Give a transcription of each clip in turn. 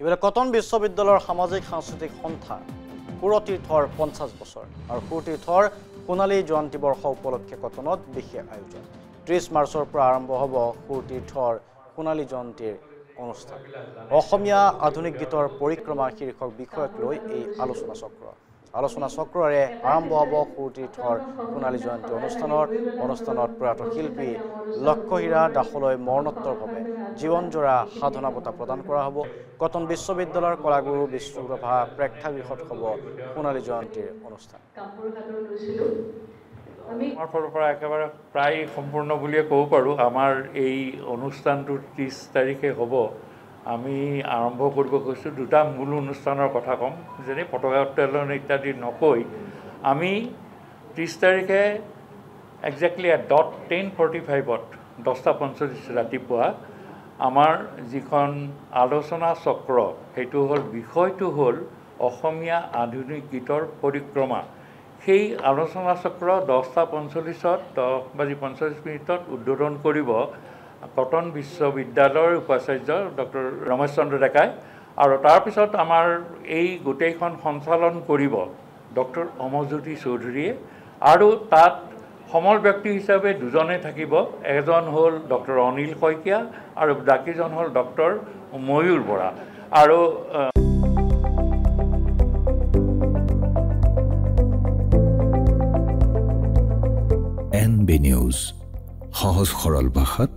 ইফালে কটন বিশ্ববিদ্যালয়ৰ সামাজিক সাংস্কৃতিক সন্থা সুৰতীৰ্থৰ 50 বছৰ আৰু সুৰতীৰ্থৰ সোণালী জয়ন্তী বৰ্ষ উপলক্ষে কটনত বিশেষ আয়োজন 30 মাৰ্চৰ পৰা আৰম্ভ হ'ব সুৰতীৰ্থৰ সোণালী জয়ন্তীৰ অনুষ্ঠান অসমীয়া আধুনিক গীতৰ পৰিক্ৰমা শীৰ্ষক বিষয়ক লৈ এই আলোচনা চক্ৰৰে আৰম্ভ হ'ব সুৰতীৰ্থৰ সোণালী জয়ন্তী অনুষ্ঠানত প্ৰয়াত শিল্পী লক্ষহীৰা দাসলৈ মৰণোত্তৰভাৱে জীৱনজোৰা সাধনা বঁটা প্ৰদান কৰা হ'ব কটন বিশ্ববিদ্যালয়ৰ কলাগুৰু বিশ্বপ্ৰভা প্ৰেক্ষাগৃহত হ'ব সোণালী জয়ন্তীৰ অনুষ্ঠান আমাৰ ফালৰ পৰা একেবাৰে প্ৰায় সম্পূৰ্ণ বুলিয়ে ক'ব পাৰোঁ আমাৰ এই অনুষ্ঠানটো 30 তাৰিখে হ'ব আমি আৰম্ভ কৰিব গৈছোঁ দুটা মূল অনুষ্ঠানৰ কথা ক'ম যেনে পতাকা উত্তোলন ইত্যাদি নকৈ আমি 30 তাৰিখে একজেক্টলি এট 10:45 10:45 ৰাতিপুৱা আমাৰ যিখন আলোচনা চক্ৰ সেইটো হ'ল বিষয়টো হ'ল অসমীয়া আধুনিক গীতৰ পৰিক্ৰমা সেই আলোচনা চক্ৰ 10:45 10:45 উদ্বোধন কৰিব কটন বিশ্ববিদ্যালয়ৰ উপাচাৰ্য ডক্টৰ ৰমেশ চন্দ্ৰ ডেকাই আৰু তাৰপিছত আমাৰ এই গোটেইখন সঞ্চালন কৰিব ডক্টৰ অমৰজ্যোতি চৌধুৰীয়ে আৰু তাত সমল ব্যক্তি হিচাপে দুজনে থাকিব এজন হ'ল ডক্টৰ অনিল শইকীয়া আৰু বাকীজন হ'ল ডক্টৰ ময়ূৰ বৰা আৰু NB নিউজ সহজ সৰল ভাষাত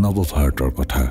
নৱভাৰতৰ কথা